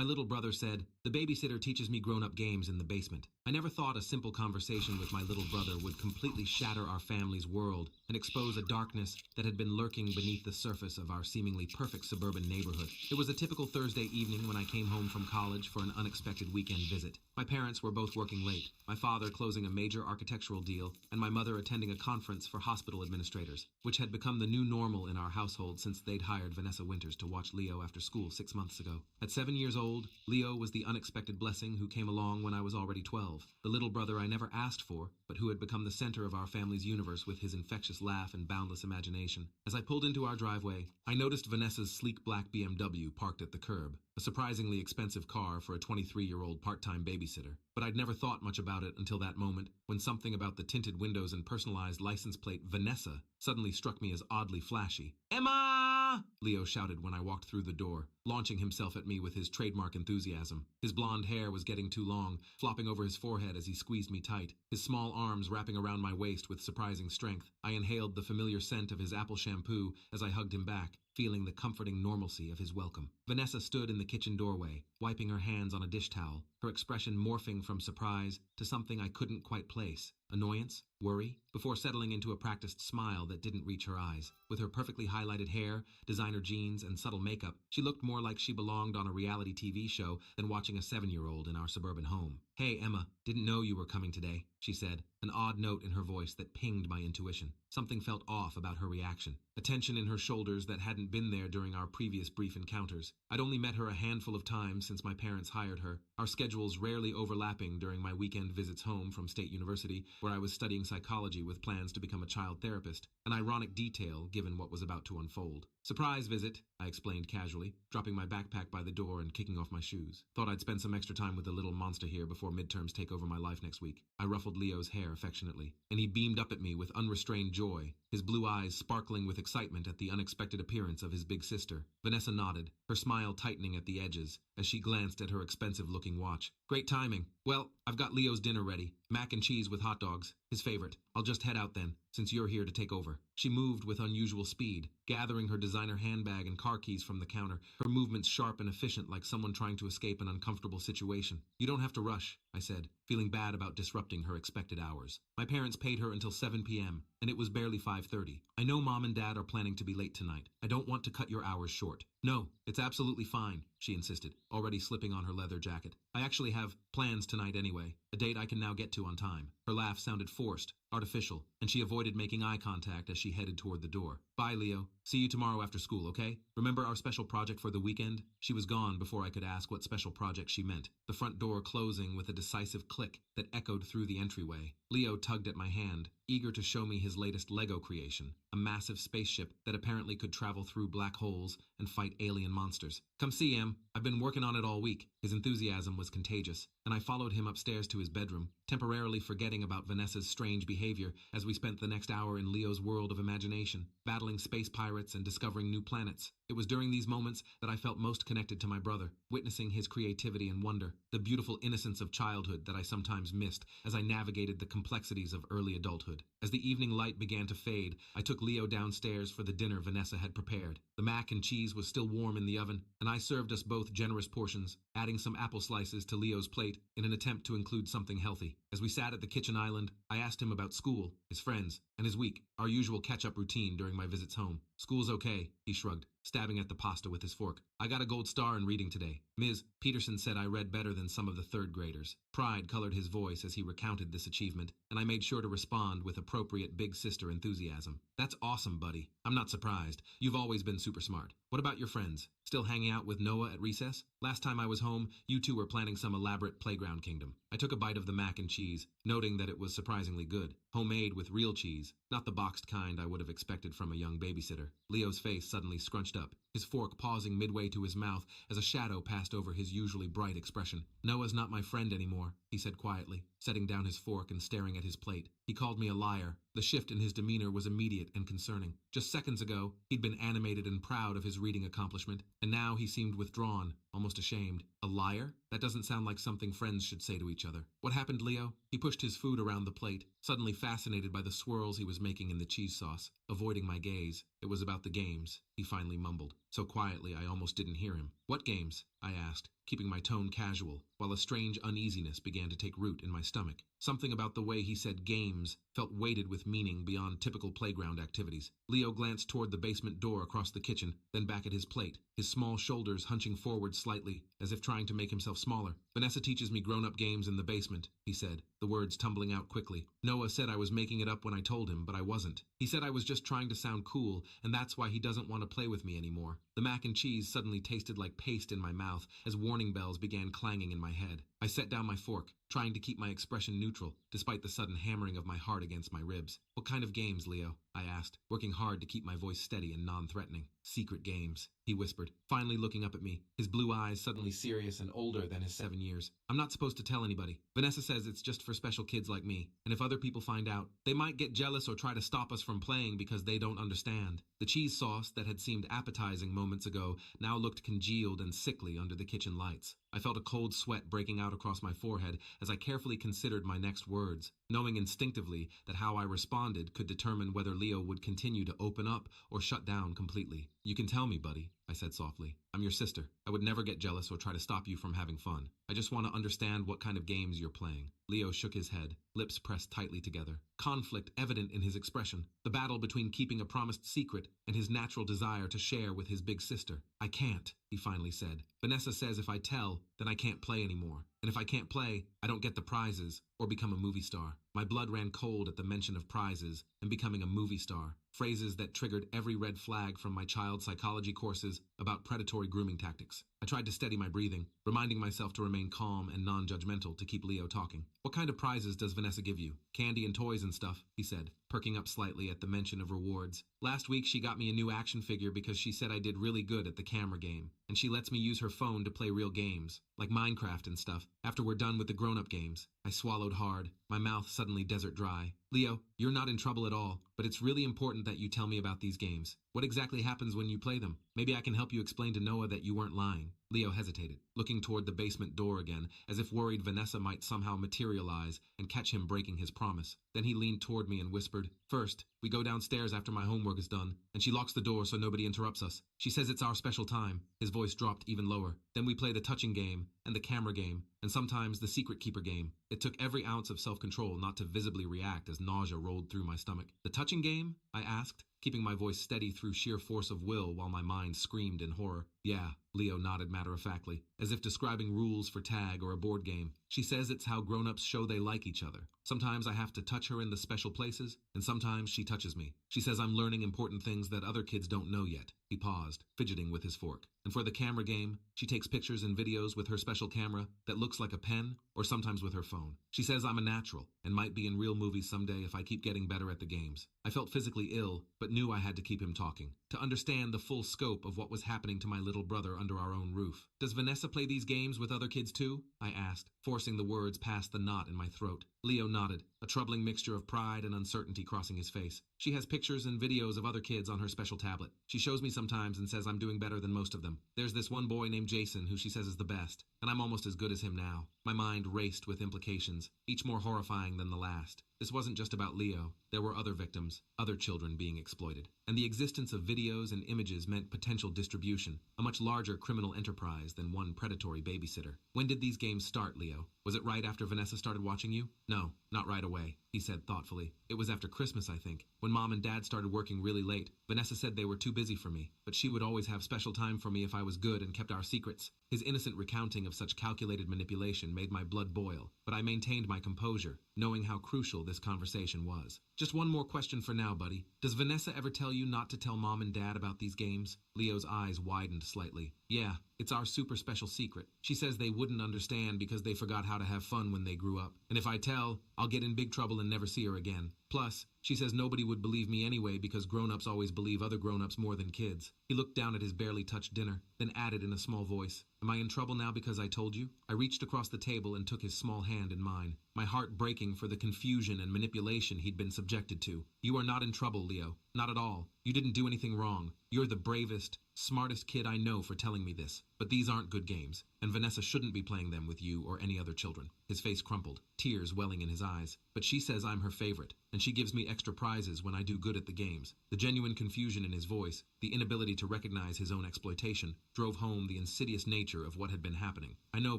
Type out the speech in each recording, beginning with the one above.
My little brother said, "The babysitter teaches me grown-up games in the basement." I never thought a simple conversation with my little brother would completely shatter our family's world and expose a darkness that had been lurking beneath the surface of our seemingly perfect suburban neighborhood. It was a typical Thursday evening when I came home from college for an unexpected weekend visit. My parents were both working late, my father closing a major architectural deal, and my mother attending a conference for hospital administrators, which had become the new normal in our household since they'd hired Vanessa Winters to watch Leo after school 6 months ago. At 7 years old, Leo was the unexpected blessing who came along when I was already 12, the little brother I never asked for, but who had become the center of our family's universe with his infectious laugh and boundless imagination. As I pulled into our driveway, I noticed Vanessa's sleek black BMW parked at the curb, a surprisingly expensive car for a 23-year-old part-time babysitter. But I'd never thought much about it until that moment, when something about the tinted windows and personalized license plate Vanessa suddenly struck me as oddly flashy. "Emma!" Leo shouted when I walked through the door, launching himself at me with his trademark enthusiasm. His blonde hair was getting too long, flopping over his forehead as he squeezed me tight, his small arms wrapping around my waist with surprising strength. I inhaled the familiar scent of his apple shampoo as I hugged him back, feeling the comforting normalcy of his welcome. Vanessa stood in the kitchen doorway, wiping her hands on a dish towel, her expression morphing from surprise to something I couldn't quite place. Annoyance? Worry? Before settling into a practiced smile that didn't reach her eyes. With her perfectly highlighted hair, designer jeans, and subtle makeup, she looked more like she belonged on a reality TV show than watching a 7-year-old in our suburban home. "Hey, Emma, didn't know you were coming today," she said, an odd note in her voice that pinged my intuition. Something felt off about her reaction, a tension in her shoulders that hadn't been there during our previous brief encounters. I'd only met her a handful of times since my parents hired her, our schedules rarely overlapping during my weekend visits home from State University, where I was studying psychology with plans to become a child therapist, an ironic detail given what was about to unfold. "Surprise visit," I explained casually, dropping my backpack by the door and kicking off my shoes. "Thought I'd spend some extra time with the little monster here before midterms take over my life next week." I ruffled Leo's hair affectionately, and he beamed up at me with unrestrained joy, his blue eyes sparkling with excitement at the unexpected appearance of his big sister. Vanessa nodded, her smile tightening at the edges, as she glanced at her expensive-looking watch. "Great timing. Well, I've got Leo's dinner ready. Mac and cheese with hot dogs, his favorite. I'll just head out then, since you're here to take over." She moved with unusual speed, gathering her designer handbag and car keys from the counter, her movements sharp and efficient like someone trying to escape an uncomfortable situation. "You don't have to rush," I said, feeling bad about disrupting her expected hours. My parents paid her until 7 p.m., and it was barely 5:30. "I know Mom and Dad are planning to be late tonight. I don't want to cut your hours short." "No, it's absolutely fine," she insisted, already slipping on her leather jacket. "I actually have plans tonight anyway, a date I can now get to on time." Her laugh sounded forced, artificial, and she avoided making eye contact as she headed toward the door. "Bye, Leo. See you tomorrow after school, okay? Remember our special project for the weekend?" She was gone before I could ask what special project she meant, the front door closing with a decisive click that echoed through the entryway. Leo tugged at my hand, eager to show me his latest Lego creation, a massive spaceship that apparently could travel through black holes and fight alien monsters. "Come see, Em. I've been working on it all week." His enthusiasm was contagious, and I followed him upstairs to his bedroom, temporarily forgetting about Vanessa's strange behavior as we spent the next hour in Leo's world of imagination, battling space pirates and discovering new planets. It was during these moments that I felt most connected to my brother, witnessing his creativity and wonder, the beautiful innocence of childhood that I sometimes missed as I navigated the complexities of early adulthood. As the evening light began to fade, I took Leo downstairs for the dinner Vanessa had prepared. The mac and cheese was still warm in the oven, and I served us both generous portions, adding some apple slices to Leo's plate in an attempt to include something healthy. As we sat at the kitchen island, I asked him about school, his friends, and his week, our usual catch-up routine during my visits home. "School's okay," he shrugged, stabbing at the pasta with his fork. "I got a gold star in reading today. Ms. Peterson said I read better than some of the third graders." Pride colored his voice as he recounted this achievement, and I made sure to respond with appropriate big sister enthusiasm. "That's awesome, buddy. I'm not surprised. You've always been super smart. What about your friends? Still hanging out with Noah at recess? Last time I was home, you two were planning some elaborate playground kingdom." I took a bite of the mac and cheese, noting that it was surprisingly good. Homemade with real cheese, not the boxed kind I would have expected from a young babysitter. Leo's face suddenly scrunched up, his fork pausing midway to his mouth as a shadow passed over his usually bright expression. "Noah's not my friend anymore," he said quietly, setting down his fork and staring at his plate. "He called me a liar." The shift in his demeanor was immediate and concerning. Just seconds ago, he'd been animated and proud of his reading accomplishment, and now he seemed withdrawn, almost ashamed. "A liar? That doesn't sound like something friends should say to each other." "What happened, Leo?" He pushed his food around the plate, suddenly fascinated by the swirls he was making in the cheese sauce, avoiding my gaze. "It was about the games," he finally mumbled. so quietly I almost didn't hear him. "What games?" I asked, keeping my tone casual, while a strange uneasiness began to take root in my stomach. Something about the way he said games felt weighted with meaning beyond typical playground activities. Leo glanced toward the basement door across the kitchen, then back at his plate, his small shoulders hunching forward slightly, as if trying to make himself smaller. "Vanessa teaches me grown-up games in the basement," he said, the words tumbling out quickly. Noah said I was making it up when I told him, but I wasn't. He said I was just trying to sound cool, and that's why he doesn't want to play with me anymore. The mac and cheese suddenly tasted like paste in my mouth as warning bells began clanging in my head. I set down my fork, trying to keep my expression neutral, despite the sudden hammering of my heart against my ribs. "What kind of games, Leo?" I asked, working hard to keep my voice steady and non-threatening. "Secret games," he whispered, finally looking up at me, his blue eyes suddenly serious and older than his 7 years. "I'm not supposed to tell anybody. Vanessa says it's just for special kids like me, and if other people find out, they might get jealous or try to stop us from playing because they don't understand." The cheese sauce that had seemed appetizing moments ago now looked congealed and sickly under the kitchen lights. I felt a cold sweat breaking out across my forehead as I carefully considered my next words, knowing instinctively that how I responded could determine whether Leo would continue to open up or shut down completely. "You can tell me, buddy," I said softly. "I'm your sister. I would never get jealous or try to stop you from having fun. I just want to understand what kind of games you're playing." Leo shook his head, lips pressed tightly together, conflict evident in his expression, the battle between keeping a promised secret and his natural desire to share with his big sister. "I can't," he finally said. "Vanessa says if I tell, then I can't play anymore. And if I can't play, I don't get the prizes or become a movie star." My blood ran cold at the mention of prizes and becoming a movie star, phrases that triggered every red flag from my child psychology courses about predatory grooming tactics. I tried to steady my breathing, reminding myself to remain calm and non-judgmental to keep Leo talking. "What kind of prizes does Vanessa give you? Candy and toys and stuff," he said, perking up slightly at the mention of rewards. "Last week she got me a new action figure because she said I did really good at the camera game, and she lets me use her phone to play real games, like Minecraft and stuff, after we're done with the grown-up games." I swallowed hard, my mouth suddenly desert dry. "Leo, you're not in trouble at all, but it's really important that you tell me about these games. What exactly happens when you play them? Maybe I can help you explain to Noah that you weren't lying." Leo hesitated, looking toward the basement door again, as if worried Vanessa might somehow materialize and catch him breaking his promise. Then he leaned toward me and whispered, "First, we go downstairs after my homework is done, and she locks the door so nobody interrupts us. She says it's our special time." His voice dropped even lower. "Then we play the touching game, and the camera game, and sometimes the secret keeper game." It took every ounce of self-control not to visibly react as nausea rolled through my stomach. "The touching game?" I asked, keeping my voice steady through sheer force of will while my mind screamed in horror. "Yeah," Leo nodded matter-of-factly, as if describing rules for tag or a board game. "She says it's how grown-ups show they like each other. Sometimes I have to touch her in the special places, and sometimes she touches me. She says I'm learning important things that other kids don't know yet." He paused, fidgeting with his fork. "And for the camera game, she takes pictures and videos with her special camera that looks like a pen, or sometimes with her phone. She says I'm a natural, and might be in real movies someday if I keep getting better at the games." I felt physically ill, but knew I had to keep him talking, to understand the full scope of what was happening to my little brother under our own roof. "Does Vanessa play these games with other kids too?" I asked, forcing the words past the knot in my throat. Leo nodded, a troubling mixture of pride and uncertainty crossing his face. "She has pictures and videos of other kids on her special tablet. She shows me sometimes and says I'm doing better than most of them. There's this one boy named Jason who she says is the best, and I'm almost as good as him now." My mind raced with implications, each more horrifying than the last. This wasn't just about Leo. There were other victims, other children being exploited. And the existence of videos and images meant potential distribution, a much larger criminal enterprise than one predatory babysitter. "When did these games start, Leo? Was it right after Vanessa started watching you?" "No, not right away," he said thoughtfully. "It was after Christmas, I think, when Mom and Dad started working really late. Vanessa said they were too busy for me, but she would always have special time for me if I was good and kept our secrets." His innocent recounting of such calculated manipulation made my blood boil, but I maintained my composure, knowing how crucial this conversation was. "Just one more question for now, buddy. Does Vanessa ever tell you not to tell Mom and Dad about these games?" Leo's eyes widened slightly. "Yeah, it's our super special secret. She says they wouldn't understand because they forgot how to have fun when they grew up. And if I tell, I'll get in big trouble and never see her again. Plus, she says nobody would believe me anyway because grown-ups always believe other grown-ups more than kids." He looked down at his barely touched dinner, then added in a small voice, "Am I in trouble now because I told you?" I reached across the table and took his small hand in mine, my heart breaking for the confusion and manipulation he'd been subjected to. "You are not in trouble, Leo. Not at all. You didn't do anything wrong. You're the bravest, smartest kid I know for telling me this. But these aren't good games, and Vanessa shouldn't be playing them with you or any other children." His face crumpled, tears welling in his eyes. "But she says I'm her favorite. and she gives me extra prizes when I do good at the games. The genuine confusion in his voice, the inability to recognize his own exploitation, drove home the insidious nature of what had been happening. I know,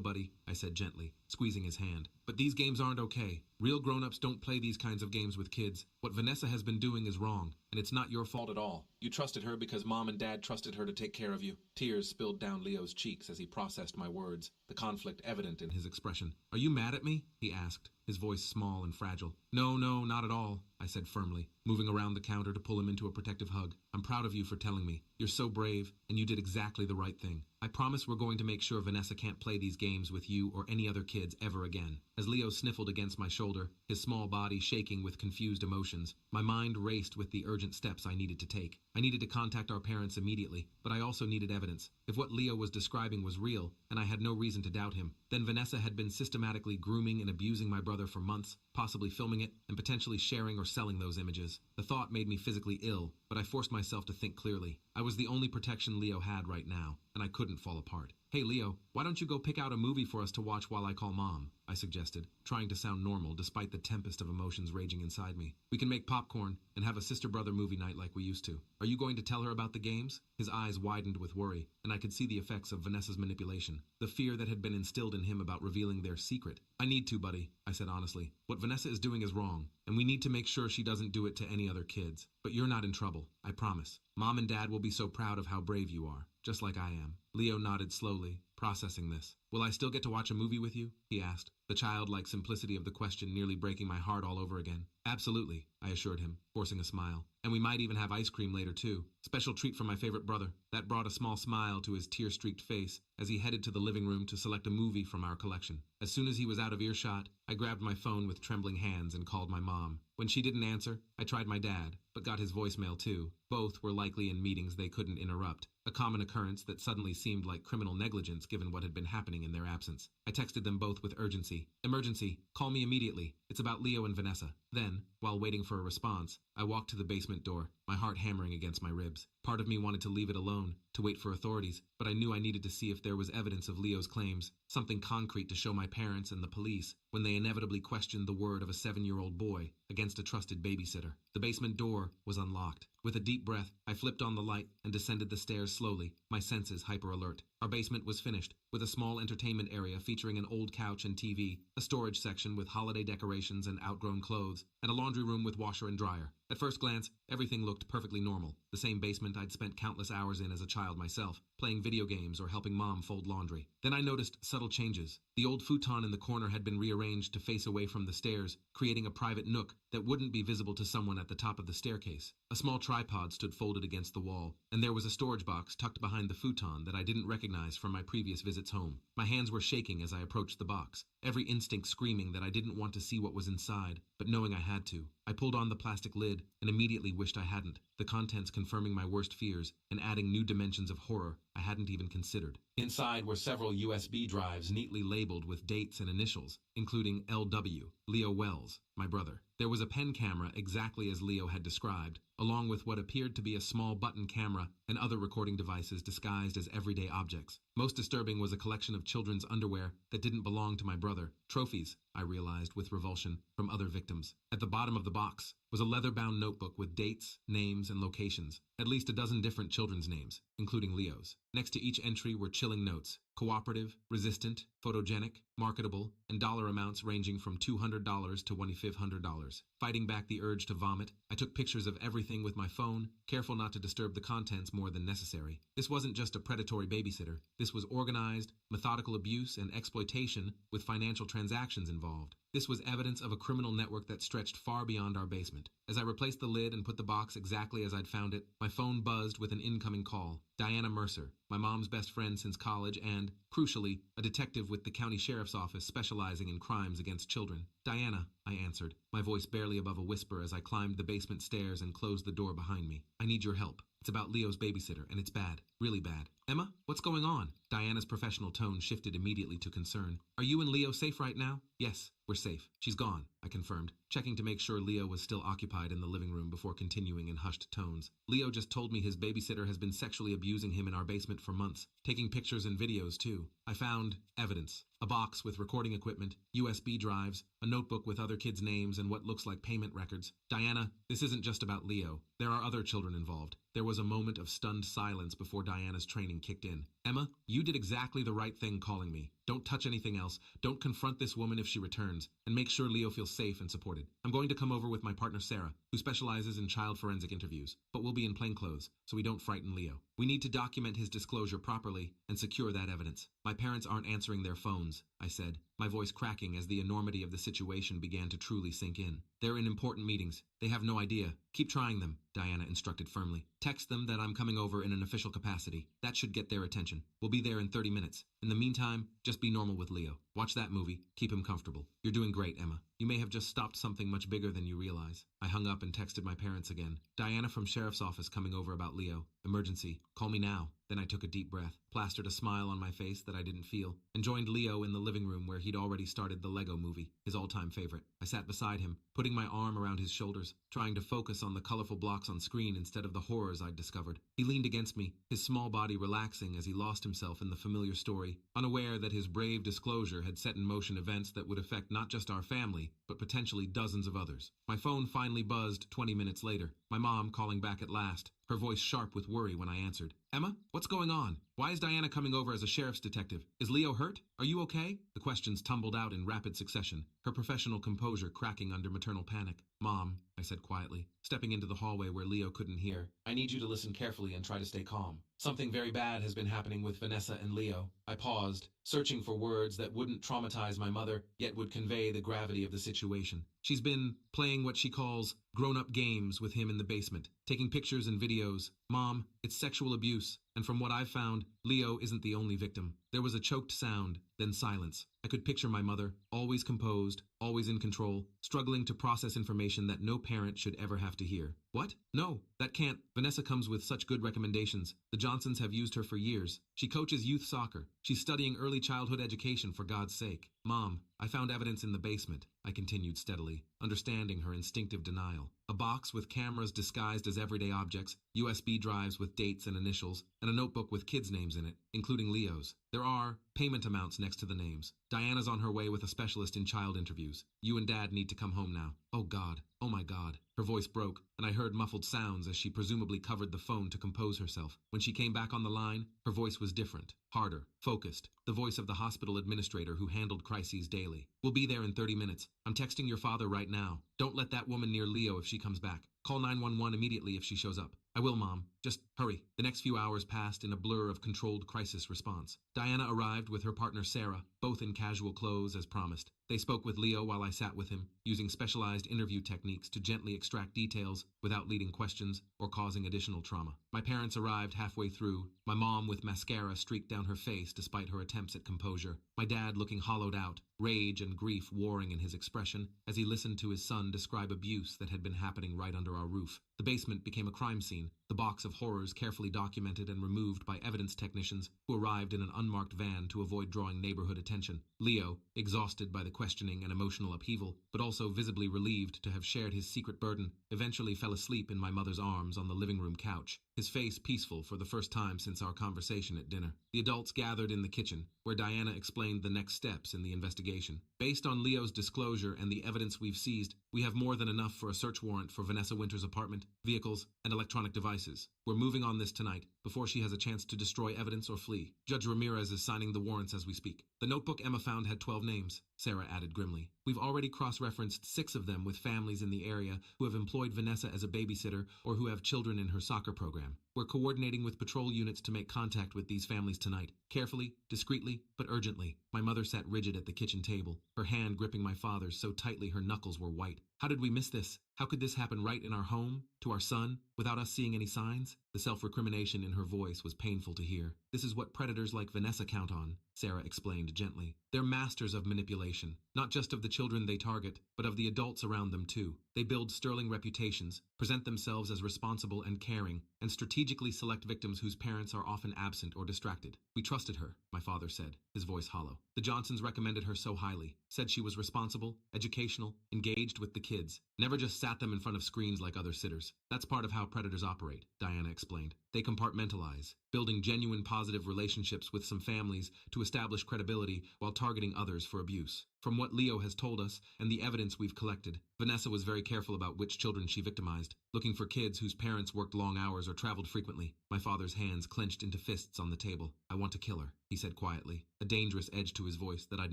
buddy, I said gently, squeezing his hand. But these games aren't okay. Real grown-ups don't play these kinds of games with kids. What Vanessa has been doing is wrong, and it's not your fault at all. You trusted her because Mom and Dad trusted her to take care of you. Tears spilled down Leo's cheeks as he processed my words, the conflict evident in his expression. Are you mad at me? He asked, his voice small and fragile. No, not at all, I said firmly, moving around the counter to pull him into a protective hug. I'm proud of you for telling me. You're so brave, and you did exactly the right thing. I promise we're going to make sure Vanessa can't play these games with you or any other kids ever again. As Leo sniffled against my shoulder, his small body shaking with confused emotions, my mind raced with the urgent steps I needed to take. I needed to contact our parents immediately, but I also needed evidence. If what Leo was describing was real, and I had no reason to doubt him, then Vanessa had been systematically grooming and abusing my brother for months, possibly filming it, and potentially sharing or selling those images. The thought made me physically ill, but I forced myself to think clearly. I was the only protection Leo had right now, and I couldn't fall apart. Hey Leo, why don't you go pick out a movie for us to watch while I call Mom? I suggested, trying to sound normal despite the tempest of emotions raging inside me. We can make popcorn and have a sister-brother movie night like we used to. Are you going to tell her about the games? His eyes widened with worry, and I could see the effects of Vanessa's manipulation, the fear that had been instilled in him about revealing their secret. I need to, buddy, I said honestly. What Vanessa is doing is wrong, and we need to make sure she doesn't do it to any other kids. But you're not in trouble, I promise. Mom and Dad will be so proud of how brave you are, just like I am. Leo nodded slowly, processing this. Will I still get to watch a movie with you? He asked, the childlike simplicity of the question nearly breaking my heart all over again. Absolutely, I assured him, forcing a smile. And we might even have ice cream later too. Special treat from my favorite brother. That brought a small smile to his tear-streaked face as he headed to the living room to select a movie from our collection. As soon as he was out of earshot, I grabbed my phone with trembling hands and called my mom. When she didn't answer, I tried my dad, but got his voicemail too. Both were likely in meetings they couldn't interrupt, a common occurrence that suddenly seemed like criminal negligence given what had been happening in their absence. I texted them both with urgency. Emergency, call me immediately. It's about Leo and Vanessa. Then, while waiting for a response, I walked to the basement door, my heart hammering against my ribs. Part of me wanted to leave it alone, to wait for authorities, but I knew I needed to see if there was evidence of Leo's claims, something concrete to show my parents and the police when they inevitably questioned the word of a 7-year-old boy against a trusted babysitter. The basement door was unlocked. With a deep breath, I flipped on the light and descended the stairs slowly, my senses hyper-alert. Our basement was finished, with a small entertainment area featuring an old couch and TV, a storage section with holiday decorations and outgrown clothes, and a laundry room with washer and dryer. At first glance, everything looked perfectly normal, the same basement I'd spent countless hours in as a child myself, playing video games or helping Mom fold laundry. Then I noticed subtle changes. The old futon in the corner had been rearranged to face away from the stairs, creating a private nook that wouldn't be visible to someone at the top of the staircase. A small tripod stood folded against the wall, and there was a storage box tucked behind the futon that I didn't recognize from my previous visits home. My hands were shaking as I approached the box, every instinct screaming that I didn't want to see what was inside, but knowing I had to. I pulled on the plastic lid and immediately wished I hadn't, the contents confirming my worst fears and adding new dimensions of horror I hadn't even considered. Inside were several USB drives neatly labeled with dates and initials, including LW, Leo Wells, my brother. There was a pen camera exactly as Leo had described, along with what appeared to be a small button camera and other recording devices disguised as everyday objects. Most disturbing was a collection of children's underwear that didn't belong to my brother. Trophies, I realized with revulsion, from other victims. At the bottom of the box was a leather-bound notebook with dates, names, and locations, at least a dozen different children's names, including Leo's. Next to each entry were chilling notes: cooperative, resistant, photogenic, marketable, and dollar amounts ranging from $200 to $2,500. Fighting back the urge to vomit, I took pictures of everything with my phone, careful not to disturb the contents more than necessary. This wasn't just a predatory babysitter. This was organized, methodical abuse and exploitation with financial transactions involved. This was evidence of a criminal network that stretched far beyond our basement. As I replaced the lid and put the box exactly as I'd found it, my phone buzzed with an incoming call. Diana Mercer, my mom's best friend since college and, crucially, a detective with the county sheriff's office specializing in crimes against children. Diana, I answered, my voice barely above a whisper as I climbed the basement stairs and closed the door behind me. I need your help. It's about Leo's babysitter, and it's bad. Really bad. Emma, what's going on? Diana's professional tone shifted immediately to concern. Are you and Leo safe right now? Yes, we're We're safe. She's gone, I confirmed, checking to make sure Leo was still occupied in the living room before continuing in hushed tones. Leo just told me his babysitter has been sexually abusing him in our basement for months, taking pictures and videos too. I found evidence. A box with recording equipment, USB drives, a notebook with other kids' names and what looks like payment records. Diana, this isn't just about Leo. There are other children involved. There was a moment of stunned silence before Diana's training kicked in. Emma, you did exactly the right thing calling me. Don't touch anything else. Don't confront this woman if she returns. And make sure Leo feels safe and supported. I'm going to come over with my partner Sarah, who specializes in child forensic interviews. But we'll be in plain clothes, so we don't frighten Leo. We need to document his disclosure properly and secure that evidence. My parents aren't answering their phones, I said, my voice cracking as the enormity of the situation began to truly sink in. They're in important meetings. They have no idea. Keep trying them, Diana instructed firmly. Text them that I'm coming over in an official capacity. That should get their attention. We'll be there in 30 minutes. In the meantime, just be normal with Leo. Watch that movie. Keep him comfortable. You're doing great, Emma. You may have just stopped something much bigger than you realize. I hung up and texted my parents again. Diana from Sheriff's Office coming over about Leo. Emergency. Call me now. Then I took a deep breath, plastered a smile on my face that I didn't feel, and joined Leo in the living room where he'd already started the Lego movie, his all-time favorite. I sat beside him, putting my arm around his shoulders, trying to focus on the colorful blocks on screen instead of the horrors I'd discovered. He leaned against me, his small body relaxing as he lost himself in the familiar story, unaware that his brave disclosure had set in motion events that would affect not just our family, but potentially dozens of others. My phone finally buzzed 20 minutes later, my mom calling back at last, her voice sharp with worry when I answered. Emma, what's going on? Why is Diana coming over as a sheriff's detective? Is Leo hurt? Are you okay? The questions tumbled out in rapid succession, her professional composure cracking under maternal panic. Mom, I said quietly, stepping into the hallway where Leo couldn't hear. I need you to listen carefully and try to stay calm. Something very bad has been happening with Vanessa and Leo. I paused, searching for words that wouldn't traumatize my mother, yet would convey the gravity of the situation. She's been playing what she calls grown-up games with him in the basement, taking pictures and videos. Mom, it's sexual abuse, and from what I've found, Leo isn't the only victim. There was a choked sound, then silence. I could picture my mother, always composed, always in control, struggling to process information that no parent should ever have to hear. What? No, that can't. Vanessa comes with such good recommendations. The Johnsons have used her for years. She coaches youth soccer. She's studying early childhood education, for God's sake. Mom, I found evidence in the basement, I continued steadily, understanding her instinctive denial. A box with cameras disguised as everyday objects, USB drives with dates and initials, and a notebook with kids' names in it, including Leo's. There are payment amounts next to the names. Diana's on her way with a specialist in child interviews. You and Dad need to come home now. Oh God. Oh my God. Her voice broke, and I heard muffled sounds as she presumably covered the phone to compose herself. When she came back on the line, her voice was different, harder, focused, the voice of the hospital administrator who handled crises daily. We'll be there in 30 minutes. I'm texting your father right now. Don't let that woman near Leo if she comes back. Call 911 immediately if she shows up. I will, Mom. Just hurry. The next few hours passed in a blur of controlled crisis response. Diana arrived with her partner Sarah, both in casual clothes as promised. They spoke with Leo while I sat with him, using specialized interview techniques to gently extract details without leading questions or causing additional trauma. My parents arrived halfway through, my mom with mascara streaked down her face despite her attempts at composure, my dad looking hollowed out, rage and grief warring in his expression as he listened to his son describe abuse that had been happening right under our roof. The basement became a crime scene, the box of horrors carefully documented and removed by evidence technicians who arrived in an unmarked van to avoid drawing neighborhood attention. Leo, exhausted by the questioning and emotional upheaval, but also visibly relieved to have shared his secret burden, eventually fell asleep in my mother's arms on the living room couch, his face peaceful for the first time since our conversation at dinner. The adults gathered in the kitchen, where Diana explained the next steps in the investigation. Based on Leo's disclosure and the evidence we've seized, we have more than enough for a search warrant for Vanessa Winter's apartment, vehicles, and electronic devices. We're moving on this tonight, before she has a chance to destroy evidence or flee. Judge Ramirez is signing the warrants as we speak. The notebook Emma found had 12 names, Sarah added grimly. We've already cross-referenced 6 of them with families in the area who have employed Vanessa as a babysitter or who have children in her soccer program. We're coordinating with patrol units to make contact with these families tonight, carefully, discreetly, but urgently. My mother sat rigid at the kitchen table, her hand gripping my father's so tightly her knuckles were white. How did we miss this? How could this happen right in our home, to our son, without us seeing any signs? The self-recrimination in her voice was painful to hear. This is what predators like Vanessa count on, Sarah explained gently. They're masters of manipulation, not just of the children they target, but of the adults around them too. They build sterling reputations, present themselves as responsible and caring, and strategically select victims whose parents are often absent or distracted. We trusted her, my father said, his voice hollow. The Johnsons recommended her so highly, said she was responsible, educational, engaged with the kids, never just sat them in front of screens like other sitters. That's part of how predators operate, Diana explained. They compartmentalize, building genuine positive relationships with some families to establish credibility while targeting others for abuse. From what Leo has told us and the evidence we've collected, Vanessa was very careful about which children she victimized, looking for kids whose parents worked long hours or traveled frequently. My father's hands clenched into fists on the table. I want to kill her, he said quietly, a dangerous edge to his voice that I'd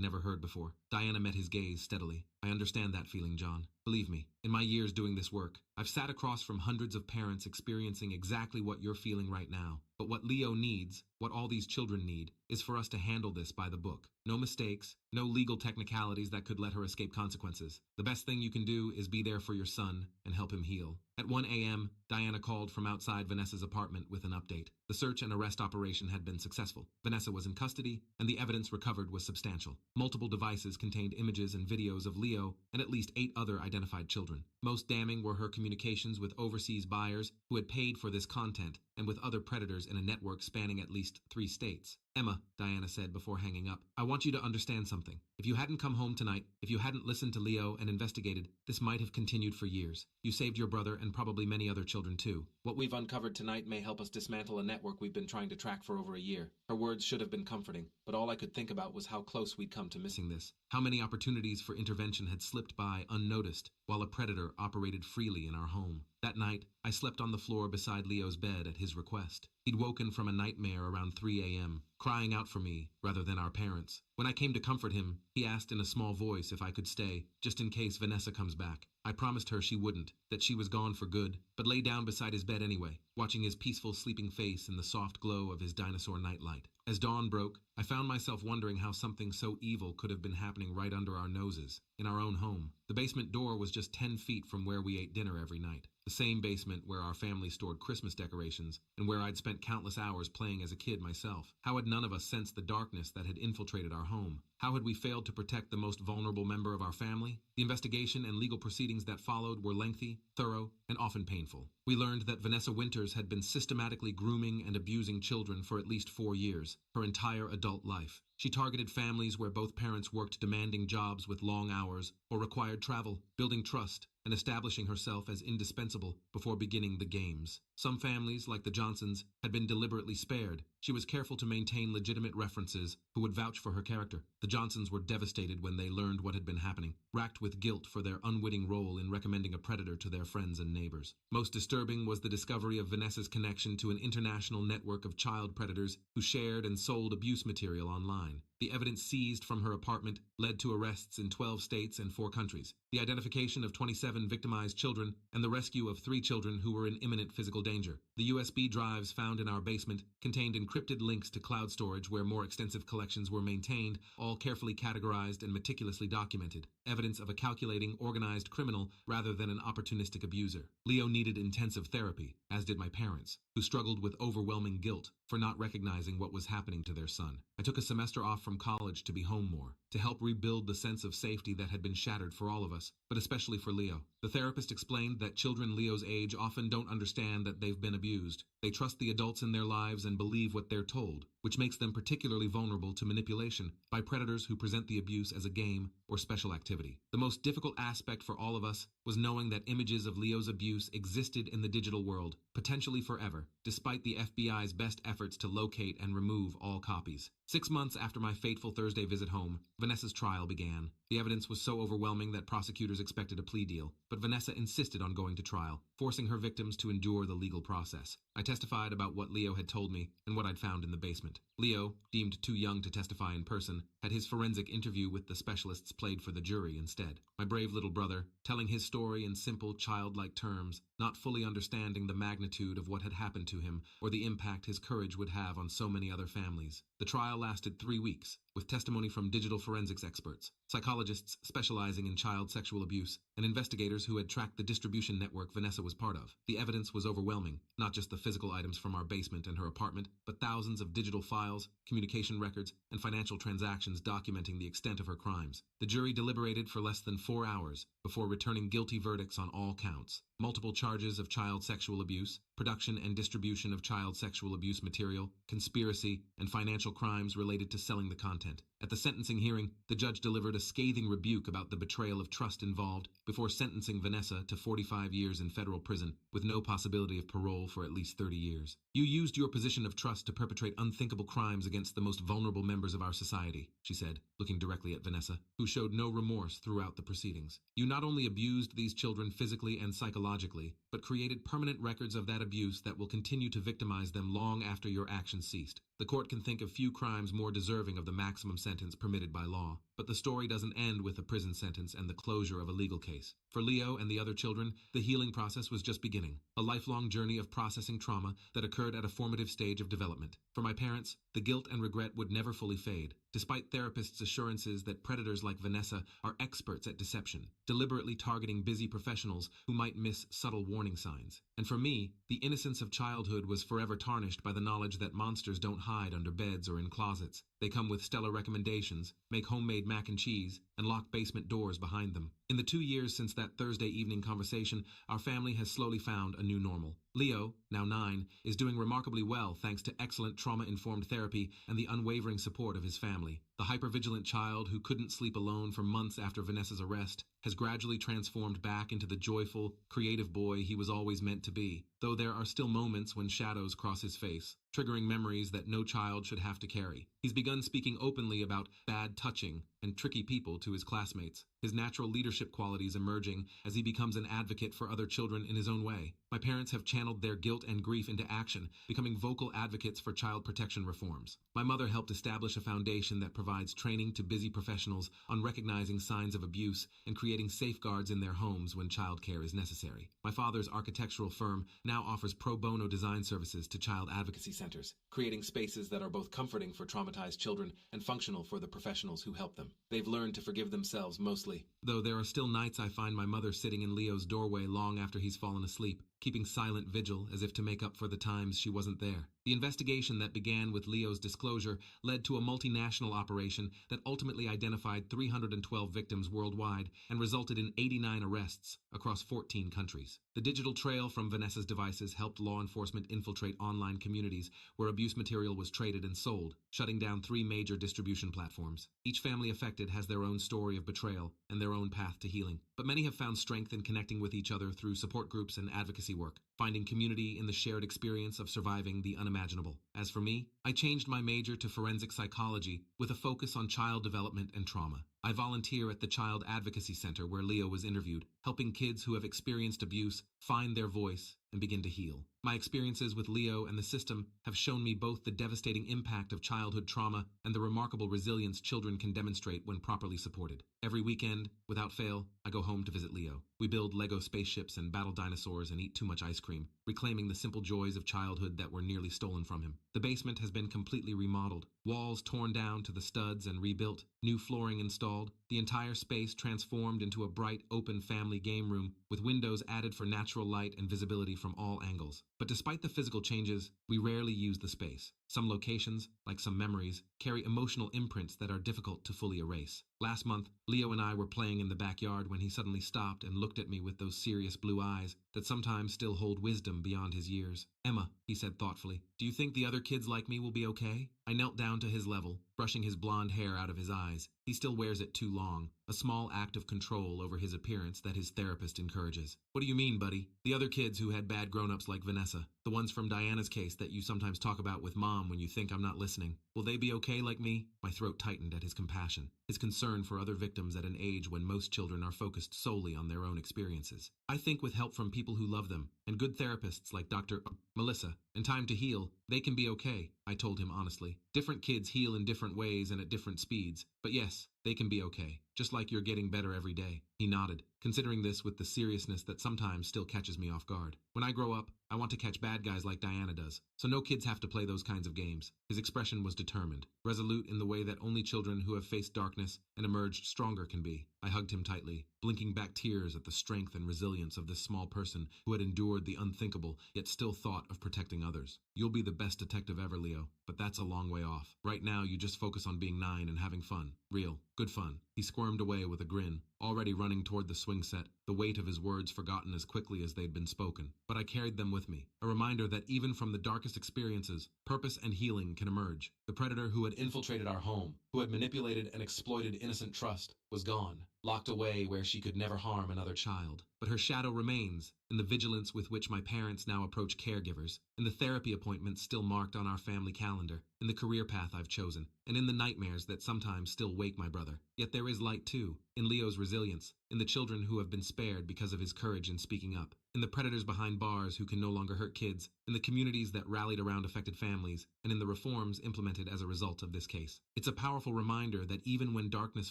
never heard before. Diana met his gaze steadily. I understand that feeling, John. Believe me, in my years doing this work, I've sat across from hundreds of parents experiencing exactly what you're feeling right now. But what Leo needs, what all these children need, is for us to handle this by the book. No mistakes, no legal technicalities that could let her escape consequences. The best thing you can do is be there for your son and help him heal. At 1 a.m., Diana called from outside Vanessa's apartment with an update. The search and arrest operation had been successful. Vanessa was in custody, and the evidence recovered was substantial. Multiple devices contained images and videos of Leo and at least 8 other identified children. Most damning were her communications with overseas buyers who had paid for this content and with other predators in a network spanning at least 3 states. Emma, Diana said before hanging up, I want you to understand something. If you hadn't come home tonight, if you hadn't listened to Leo and investigated, this might have continued for years. You saved your brother and probably many other children too. What we've uncovered tonight may help us dismantle a network we've been trying to track for over a year. Her words should have been comforting, but all I could think about was how close we'd come to missing this. How many opportunities for intervention had slipped by unnoticed while a predator operated freely in our home. That night, I slept on the floor beside Leo's bed at his request. He'd woken from a nightmare around 3 a.m., crying out for me rather than our parents. When I came to comfort him, he asked in a small voice if I could stay, just in case Vanessa comes back. I promised her she wouldn't, that she was gone for good, but lay down beside his bed anyway, watching his peaceful sleeping face in the soft glow of his dinosaur nightlight. As dawn broke, I found myself wondering how something so evil could have been happening right under our noses, in our own home. The basement door was just 10 feet from where we ate dinner every night. The same basement where our family stored Christmas decorations and where I'd spent countless hours playing as a kid myself. How had none of us sensed the darkness that had infiltrated our home? How had we failed to protect the most vulnerable member of our family? The investigation and legal proceedings that followed were lengthy, thorough, and often painful. We learned that Vanessa Winters had been systematically grooming and abusing children for at least 4 years, her entire adult life. She targeted families where both parents worked demanding jobs with long hours or required travel, building trust and establishing herself as indispensable before beginning the games. Some families, like the Johnsons, had been deliberately spared. She was careful to maintain legitimate references who would vouch for her character. The Johnsons were devastated when they learned what had been happening, racked with guilt for their unwitting role in recommending a predator to their friends and neighbors. Most disturbing was the discovery of Vanessa's connection to an international network of child predators who shared and sold abuse material online. The evidence seized from her apartment led to arrests in 12 states and 4 countries, the identification of 27 victimized children, and the rescue of 3 children who were in imminent physical danger. The USB drives found in our basement contained encrypted links to cloud storage where more extensive collections were maintained, all carefully categorized and meticulously documented, evidence of a calculating, organized criminal rather than an opportunistic abuser. Leo needed intensive therapy, as did my parents, who struggled with overwhelming guilt for not recognizing what was happening to their son. I took a semester off from college to be home more, to help rebuild the sense of safety that had been shattered for all of us, but especially for Leo. The therapist explained that children Leo's age often don't understand that they've been abused. They trust the adults in their lives and believe what they're told, which makes them particularly vulnerable to manipulation by predators who present the abuse as a game or special activity. The most difficult aspect for all of us was knowing that images of Leo's abuse existed in the digital world, potentially forever, despite the FBI's best efforts to locate and remove all copies. 6 months after my fateful Thursday visit home, Vanessa's trial began. The evidence was so overwhelming that prosecutors expected a plea deal, but Vanessa insisted on going to trial, forcing her victims to endure the legal process. I testified about what Leo had told me and what I'd found in the basement. Leo, deemed too young to testify in person, had his forensic interview with the specialists played for the jury instead. My brave little brother, telling his story in simple, childlike terms, not fully understanding the magnitude of what had happened to him or the impact his courage would have on so many other families. The trial lasted 3 weeks, with testimony from digital forensics experts, psychologists specializing in child sexual abuse, and investigators who had tracked the distribution network Vanessa was part of. The evidence was overwhelming, not just the physical items from our basement and her apartment, but thousands of digital files, communication records, and financial transactions documenting the extent of her crimes. The jury deliberated for less than 4 hours before returning guilty verdicts on all counts. Multiple charges of child sexual abuse, production and distribution of child sexual abuse material, conspiracy, and financial crimes related to selling the content. At the sentencing hearing, the judge delivered a scathing rebuke about the betrayal of trust involved before sentencing Vanessa to 45 years in federal prison with no possibility of parole for at least 30 years. You used your position of trust to perpetrate unthinkable crimes against the most vulnerable members of our society, she said, looking directly at Vanessa, who showed no remorse throughout the proceedings. You not only abused these children physically and psychologically, but created permanent records of that abuse that will continue to victimize them long after your actions ceased. The court can think of few crimes more deserving of the maximum sentence permitted by law, but the story doesn't end with a prison sentence and the closure of a legal case. For Leo and the other children, the healing process was just beginning, a lifelong journey of processing trauma that occurred at a formative stage of development. For my parents, the guilt and regret would never fully fade, despite therapists' assurances that predators like Vanessa are experts at deception, deliberately targeting busy professionals who might miss subtle warning signs. And for me, the innocence of childhood was forever tarnished by the knowledge that monsters don't hide under beds or in closets. They come with stellar recommendations, make homemade mac and cheese, and lock basement doors behind them. In the 2 years since that Thursday evening conversation, our family has slowly found a new normal. Leo, now 9, is doing remarkably well thanks to excellent trauma-informed therapy and the unwavering support of his family. The hypervigilant child who couldn't sleep alone for months after Vanessa's arrest has gradually transformed back into the joyful, creative boy he was always meant to be, though there are still moments when shadows cross his face, triggering memories that no child should have to carry. He's begun speaking openly about bad touching and tricky people to his classmates, his natural leadership qualities emerging as he becomes an advocate for other children in his own way. My parents have channeled their guilt and grief into action, becoming vocal advocates for child protection reforms. My mother helped establish a foundation that provides training to busy professionals on recognizing signs of abuse and creating safeguards in their homes when childcare is necessary. My father's architectural firm now offers pro bono design services to child advocacy centers, creating spaces that are both comforting for traumatized children and functional for the professionals who help them. They've learned to forgive themselves mostly, though there are still nights I find my mother sitting in Leo's doorway long after he's fallen asleep, keeping silent vigil as if to make up for the times she wasn't there. The investigation that began with Leo's disclosure led to a multinational operation that ultimately identified 312 victims worldwide and resulted in 89 arrests across 14 countries. The digital trail from Vanessa's devices helped law enforcement infiltrate online communities where abuse material was traded and sold, shutting down 3 major distribution platforms. Each family affected has their own story of betrayal and their own path to healing, but many have found strength in connecting with each other through support groups and advocacy work, finding community in the shared experience of surviving the unimaginable. As for me, I changed my major to forensic psychology with a focus on child development and trauma. I volunteer at the Child Advocacy Center where Leo was interviewed, helping kids who have experienced abuse find their voice and begin to heal. My experiences with Leo and the system have shown me both the devastating impact of childhood trauma and the remarkable resilience children can demonstrate when properly supported. Every weekend, without fail, I go home to visit Leo. We build Lego spaceships and battle dinosaurs and eat too much ice cream, reclaiming the simple joys of childhood that were nearly stolen from him. The basement has been completely remodeled, walls torn down to the studs and rebuilt, new flooring installed, the entire space transformed into a bright, open family game room with windows added for natural light and visibility from all angles. But despite the physical changes, we rarely use the space. Some locations, like some memories, carry emotional imprints that are difficult to fully erase. Last month, Leo and I were playing in the backyard when he suddenly stopped and looked at me with those serious blue eyes that sometimes still hold wisdom beyond his years. "Emma," he said thoughtfully, "do you think the other kids like me will be okay?" I knelt down to his level, brushing his blonde hair out of his eyes. He still wears it too long, a small act of control over his appearance that his therapist encourages. "What do you mean, buddy? The other kids who had bad grown-ups like Vanessa, the ones from Diana's case that you sometimes talk about with Mom when you think I'm not listening, will they be okay like me?" My throat tightened at his compassion, his concern for other victims at an age when most children are focused solely on their own experiences. "I think with help from people who love them, and good therapists like Dr. Melissa, and time to heal, they can be okay," I told him honestly. "Different kids heal in different ways and at different speeds. But yes, They can be okay, just like you're getting better every day. He nodded, considering this with the seriousness that sometimes still catches me off guard. When I grow up, I want to catch bad guys like Diana does, so no kids have to play those kinds of games. His expression was determined, resolute in the way that only children who have faced darkness and emerged stronger can be. I hugged him tightly, blinking back tears at the strength and resilience of this small person who had endured the unthinkable, yet still thought of protecting others. You'll be the best detective ever, Leo, but that's a long way off. Right now, you just focus on being 9 and having fun. Real, good fun. He squirmed away with a grin, already running toward the swing set, the weight of his words forgotten as quickly as they'd been spoken. But I carried them with me, a reminder that even from the darkest experiences, purpose and healing can emerge. The predator who had infiltrated our home, who had manipulated and exploited innocent trust, was gone, locked away where she could never harm another child. But her shadow remains, in the vigilance with which my parents now approach caregivers, in the therapy appointments still marked on our family calendar, in the career path I've chosen, and in the nightmares that sometimes still wake my brother. Yet there is light too, in Leo's resilience, in the children who have been spared because of his courage in speaking up, in the predators behind bars who can no longer hurt kids, in the communities that rallied around affected families, and in the reforms implemented as a result of this case. It's a powerful reminder that even when darkness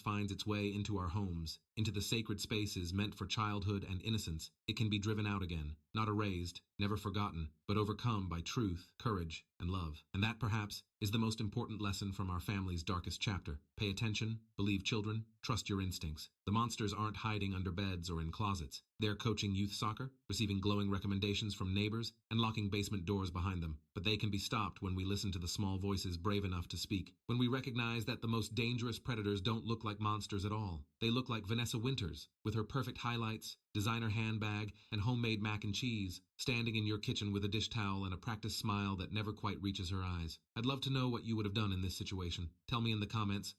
finds its way into our homes, into the sacred spaces meant for childhood and innocence, it can be driven out again, not erased, never forgotten, but overcome by truth, courage, and love. And that, perhaps, is the most important lesson from our family's darkest chapter. Pay attention, believe children, trust your instincts. The monsters aren't hiding under beds or in closets. They're coaching youth soccer, receiving glowing recommendations from neighbors, and locking basement doors behind them. But they can be stopped when we listen to the small voices brave enough to speak. When we recognize that the most dangerous predators don't look like monsters at all. They look like Vanessa Winters, with her perfect highlights, designer handbag, and homemade mac and cheese, standing in your kitchen with a dish towel and a practiced smile that never quite reaches her eyes. I'd love to know what you would have done in this situation. Tell me in the comments.